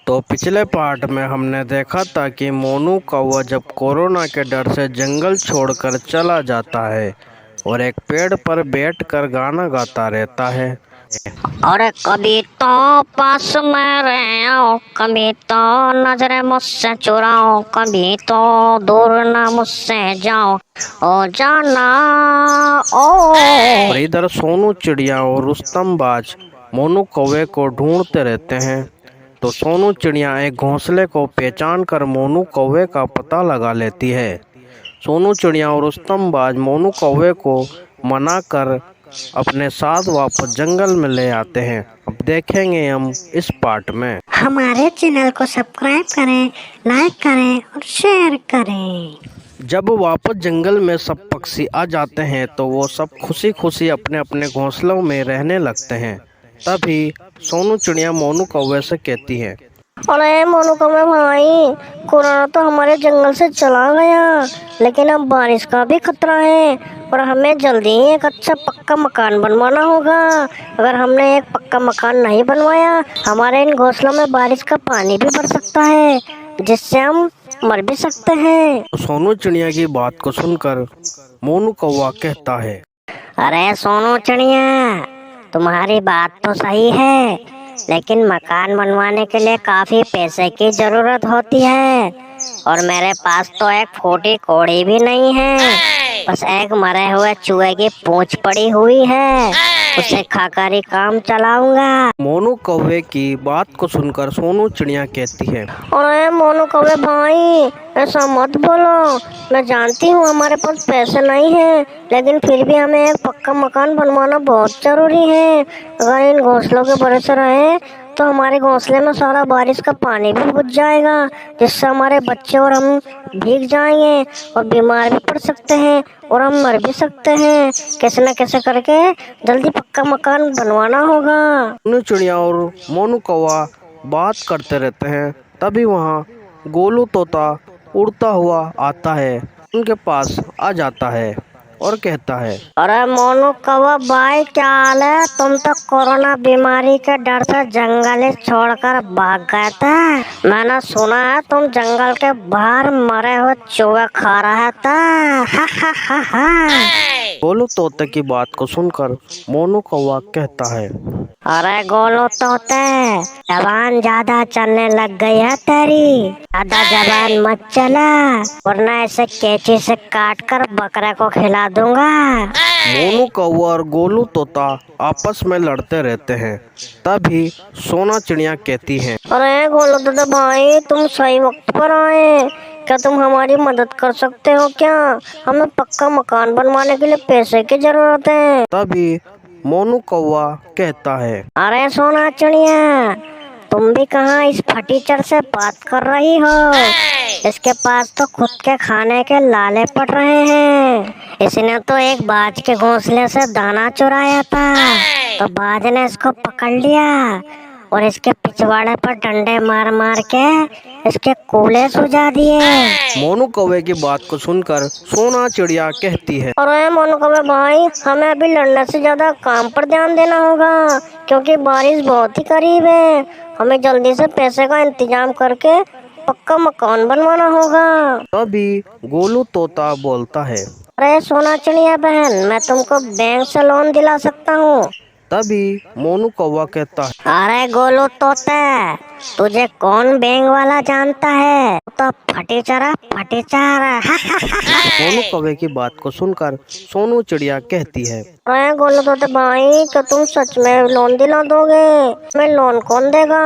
तो पिछले पार्ट में हमने देखा था कि मोनू कौवा जब कोरोना के डर से जंगल छोड़कर चला जाता है और एक पेड़ पर बैठकर गाना गाता रहता है। अरे कभी तो पास में रहो, कभी तो नजरें मुझसे चुराओ, कभी तो दूर ना मुझसे जाओ, ओ जाना ओ। और इधर सोनू चिड़िया और रुस्तम बाज मोनू कौवे को ढूंढते रहते हैं। तो सोनू चिड़िया एक घोंसले को पहचान कर मोनू कौवे का पता लगा लेती है। सोनू चिड़िया और रुस्तम बाज मोनू कौवे को मनाकर अपने साथ वापस जंगल में ले आते हैं। अब देखेंगे हम इस पार्ट में। हमारे चैनल को सब्सक्राइब करें, लाइक करें और शेयर करें। जब वापस जंगल में सब पक्षी आ जाते हैं तो वो सब खुशी खुशी अपने अपने घोंसलों में रहने लगते हैं। तभी सोनू चिड़िया मोनू कौवे से कहती है, अरे मोनू कौवे भाई, कोरोना तो हमारे जंगल से चला गया, लेकिन अब बारिश का भी खतरा है और हमें जल्दी ही एक अच्छा पक्का मकान बनवाना होगा। अगर हमने एक पक्का मकान नहीं बनवाया, हमारे इन घोंसलों में बारिश का पानी भी भर सकता है, जिससे हम मर भी सकते हैं। तो सोनू चिड़िया की बात को सुनकर मोनू कौवा कहता है, अरे सोनू चिड़िया, तुम्हारी बात तो सही है, लेकिन मकान बनवाने के लिए काफी पैसे की जरूरत होती है और मेरे पास तो एक फूटी कौड़ी भी नहीं है। बस एक मरे हुए चूहे की पूंछ पड़ी हुई है, उसे खाकर ही काम चलाऊंगा। मोनू कौवे की बात को सुनकर सोनू चिड़िया कहती है, अरे मोनू कौवे भाई, ऐसा मत बोलो। मैं जानती हूँ हमारे पास पैसे नहीं है, लेकिन फिर भी हमें एक पक्का मकान बनवाना बहुत जरूरी है। अगर इन घोंसलों के भरोसे रहे तो हमारे घोंसले में सारा बारिश का पानी भी घुस जाएगा, जिससे हमारे बच्चे और हम भीग जाएंगे और बीमार भी पड़ सकते हैं और हम मर भी सकते हैं। कैसे न कैसे करके जल्दी पक्का मकान बनवाना होगा। सोनू चिड़िया और मोनू कौवा बात करते रहते हैं। तभी वहाँ गोलू तोता उड़ता हुआ आता है, उनके पास आ जाता है और कहता है, अरे मोनू कौवा भाई, क्या हाल है? तुम तो कोरोना बीमारी के डर से जंगल ही छोड़कर भाग गए थे। मैंने सुना है तुम जंगल के बाहर मरे हुए चूहे खा रहा था। हा हा हा हा। गोलू तोते की बात को सुनकर मोनू कौवा कहता है, अरे गोलू तोते, जबान ज्यादा चलने लग गई है तेरी। ज्यादा जबान मत चला, वरना इसे कैंची से काट कर बकरे को खिला दूंगा। मोनू कौवा और गोलू तोता आपस में लड़ते रहते हैं। तभी सोना चिड़िया कहती है, अरे गोलू तोते भाई, तुम सही वक्त पर आए। क्या तुम हमारी मदद कर सकते हो क्या? हमें पक्का मकान बनवाने के लिए पैसे की जरूरत है। तभी मोनू कौवा कहता है, अरे सोना चिड़िया, तुम भी कहाँ इस फटीचर से बात कर रही हो? इसके पास तो खुद के खाने के लाले पड़ रहे हैं। इसने तो एक बाज के घोंसले से दाना चुराया था, तो बाज ने इसको पकड़ लिया और इसके पिछवाड़े पर डंडे मार मार के इसके कूले सुझा दिए। मोनू कौवे की बात को सुनकर सोना चिड़िया कहती है, अरे मोनू कौवे भाई, हमें अभी लड़ने से ज्यादा काम पर ध्यान देना होगा, क्योंकि बारिश बहुत ही करीब है। हमें जल्दी से पैसे का इंतजाम करके पक्का मकान बनवाना होगा। तभी गोलू तोता बोलता है, अरे सोना चिड़िया बहन, मैं तुमको बैंक से लोन दिला सकता हूँ। तभी मोनू कौवा कहता है, अरे गोलू तोते, तुझे कौन बैंक वाला जानता है? तो फटीचरा फटीचरा। मोनू कौवे की बात को सुनकर सोनू चिड़िया कहती है, अरे गोलू तोते भाई, क्या तुम सच में लोन दिला दोगे? मैं लोन कौन देगा?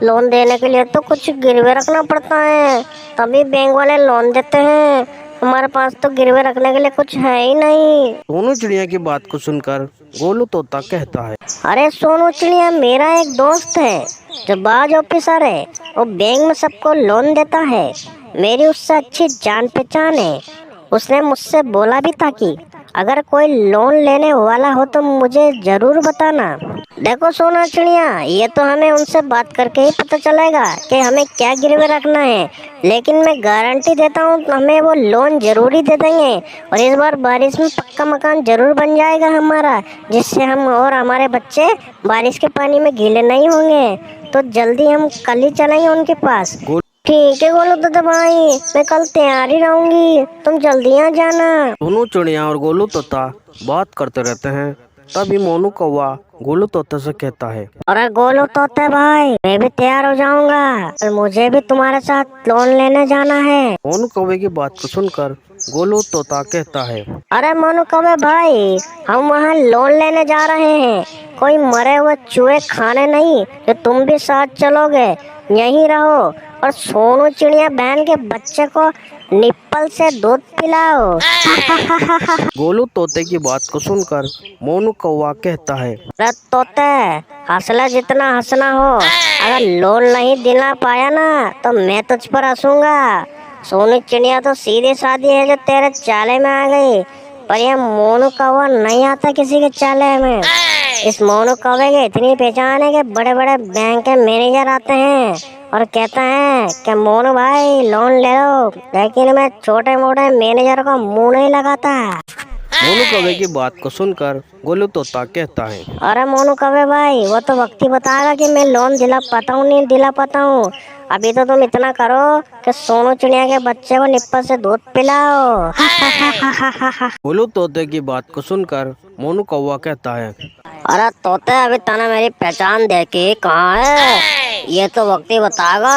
लोन देने के लिए तो कुछ गिरवे रखना पड़ता है, तभी बैंक वाले लोन देते हैं। हमारे पास तो गिरवे रखने के लिए कुछ है ही नहीं। सोनू चिड़िया की बात को सुनकर गोलू तोता कहता है, अरे सोनू चिड़िया, मेरा एक दोस्त है जो बाज ऑफिसर है, वो बैंक में सबको लोन देता है। मेरी उससे अच्छी जान पहचान है। उसने मुझसे बोला भी था कि अगर कोई लोन लेने वाला हो तो मुझे जरूर बताना। देखो सोना चिड़िया, ये तो हमें उनसे बात करके ही पता चलेगा कि हमें क्या गिरवे रखना है, लेकिन मैं गारंटी देता हूँ हमें वो लोन जरूर ही दे देंगे और इस बार बारिश में पक्का मकान जरूर बन जाएगा हमारा, जिससे हम और हमारे बच्चे बारिश के पानी में गीले नहीं होंगे। तो जल्दी हम कल ही चलेंगे उनके पास। ठीक है गोलू तोता भाई, मैं कल तैयार ही रहूंगी, तुम जल्दी आ जाना। सोनू चिड़िया और गोलू तोता बात करते रहते हैं। तभी मोनू कौवा गोलू तोते से कहता है, अरे गोलू तोते भाई, मैं भी तैयार हो जाऊंगा और मुझे भी तुम्हारे साथ लोन लेने जाना है। मोनू कौवे की बात को सुनकर गोलू तोता कहता है, अरे मोनू कौवे भाई, हम वहाँ लोन लेने जा रहे हैं, कोई मरे हुए चूहे खाने नहीं, जो तुम भी साथ चलोगे। यहीं रहो और सोनू चिड़िया बहन के बच्चे को निप्पल से दूध पिलाओ। गोलू तोते की बात को सुनकर मोनू कौवा कहता है, अरे तोते, हंसला जितना हंसना हो, अगर लोन नहीं दिला पाया ना तो मैं तुझ पर हंसूंगा। सोनू चिड़िया तो सीधी सादी है जो तेरे चाले में आ गई, पर यह मोनू कौवा नहीं आता किसी के चाले में। इस मोनू कौवे की इतनी पहचान है कि बड़े बड़े बैंक के मैनेजर आते हैं और कहते हैं कि मोनू भाई लोन ले लो, लेकिन मैं छोटे मोटे मैनेजर को मुंह नहीं लगाता। मोनू कौवे की बात को सुनकर गोलू तोता कहता है, अरे मोनू कौवे भाई, वो तो वक्त ही बताएगा कि मैं लोन दिला पाता हूँ नहीं दिला पाता हूँ। अभी तो तुम इतना करो कि सोनू चिड़िया के बच्चे को निप्पल से दूध पिलाओ। गोलू तोते की बात को सुनकर मोनू कौवा कहता है, अरे तोते, अभी तने मेरी पहचान देखी कहाँ है, ये तो वक्त ही बताएगा।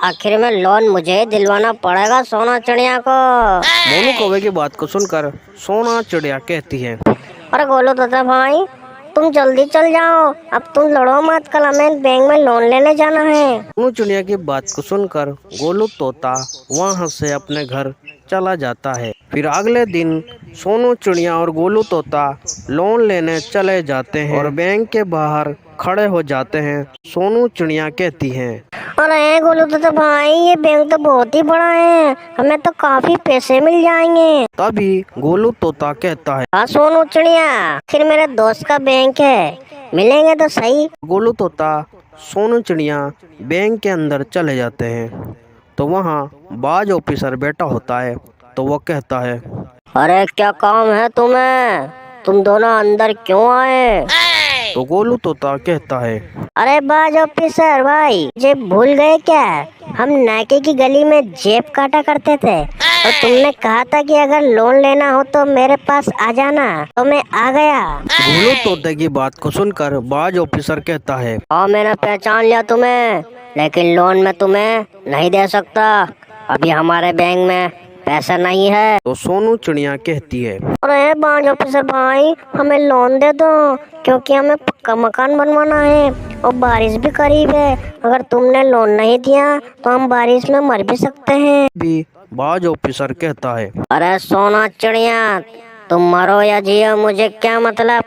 आखिर में लोन मुझे दिलवाना पड़ेगा सोना चिड़िया को। मोनू कौवे की बात को सुनकर सोना चिड़िया कहती है, अरे गोलू तोते भाई, तुम जल्दी चल जाओ, अब तुम लड़ो मत, कल हमें बैंक में लोन लेने जाना है। सोनू चिड़िया की बात को सुनकर गोलू तोता वहाँ से अपने घर चला जाता है। फिर अगले दिन सोनू चिड़िया और गोलू तोता लोन लेने चले जाते हैं और बैंक के बाहर खड़े हो जाते हैं। सोनू चिड़िया कहती है, अरे गोलू तोते भाई, ये बैंक तो बहुत ही बड़ा है, हमें तो काफी पैसे मिल जाएंगे। तभी गोलू तोता कहता है, हाँ सोनू चिड़िया, फिर मेरे दोस्त का बैंक है, मिलेंगे तो सही। गोलू तोता सोनू चिड़िया बैंक के अंदर चले जाते हैं। तो वहाँ बाज ऑफिसर बैठा होता है। तो वो कहता है, अरे क्या काम है तुम्हें, तुम दोनों अंदर क्यों आए? तो गोलू तोता कहता है, अरे बाज ऑफिसर भाई, जे भूल गए क्या, हम नाके की गली में जेब काटा करते थे और तुमने कहा था कि अगर लोन लेना हो तो मेरे पास आ जाना, तो मैं आ गया। गोलू तोते की बात को सुनकर बाज ऑफिसर कहता है, हाँ मैंने पहचान लिया तुम्हें, लेकिन लोन में तुम्हें नहीं दे सकता, अभी हमारे बैंक में पैसा नहीं है। तो सोनू चिड़िया कहती है, अरे बाज ऑफिसर भाई, हमें लोन दे दो, क्योंकि हमें पक्का मकान बनवाना है और बारिश भी करीब है, अगर तुमने लोन नहीं दिया तो हम बारिश में मर भी सकते हैं। भी बाज ऑफिसर कहता है, अरे सोना चिड़िया, तुम मरो या जियो मुझे क्या मतलब,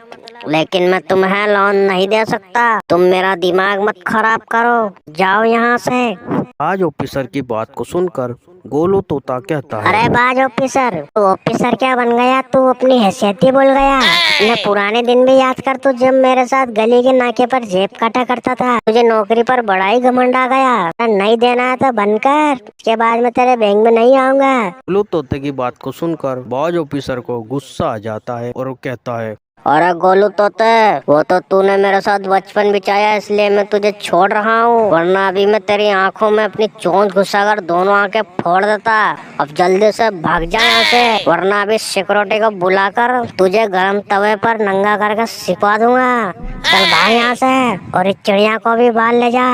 लेकिन मैं तुम्हें लोन नहीं दे सकता, तुम मेरा दिमाग मत खराब करो, जाओ यहाँ से। बाज ऑफिसर की बात को सुनकर गोलू तोता कहता है, अरे बाज ऑफिसर, तू ऑफिसर क्या बन गया, तू अपनी हैसियत ही भूल गया। अपने पुराने दिन भी याद कर, तू जब मेरे साथ गली के नाके पर जेब काटा करता था, तुझे नौकरी पर बड़ा ही घमंड आ गया। नहीं देना है तो बंद कर, इसके बाद मैं तेरे बैंक में नहीं आऊंगा। गोलू तोते की बात को सुनकर बाज ऑफिसर को गुस्सा आ जाता है और वो कहता है, अरे गोलू तोते, वो तो तूने मेरे साथ बचपन बिताया इसलिए मैं तुझे छोड़ रहा हूँ, वरना अभी मैं तेरी आंखों में अपनी चोंच घुसाकर दोनों आंखें फोड़ देता। अब जल्दी से भाग जा यहाँ से, वरना अभी सिक्योरिटी को बुलाकर तुझे गर्म तवे पर नंगा करके सिपा दूंगा। चल भाग यहाँ से, और इस चिड़िया को भी बाहर ले जा,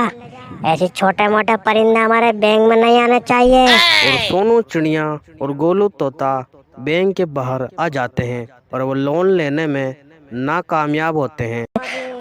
ऐसे छोटे मोटे परिंदे हमारे बैंक में नहीं आने चाहिए। और सोनू चिड़िया और गोलू तोता बैंक के बाहर आ जाते हैं और वो लोन लेने में नाकामयाब होते हैं।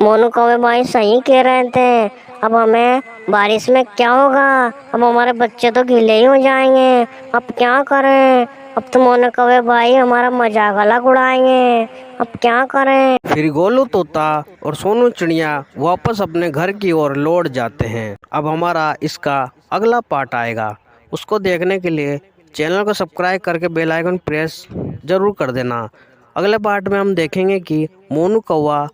मोनू कौवे भाई सही कह रहे थे, अब हमें बारिश में क्या होगा, अब हमारे बच्चे तो गीले ही हो जाएंगे, अब क्या करें, अब तो मोनू कौवे भाई हमारा मजाक अलग उड़ाएंगे, अब क्या करें। फिर गोलू तोता और सोनू चिड़िया वापस अपने घर की ओर लौट जाते हैं। अब हमारा इसका अगला पार्ट आएगा, उसको देखने के लिए चैनल को सब्सक्राइब करके बेल आइकन प्रेस जरूर कर देना। अगले पार्ट में हम देखेंगे कि मोनू कौवा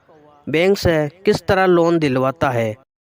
बैंक से किस तरह लोन दिलवाता है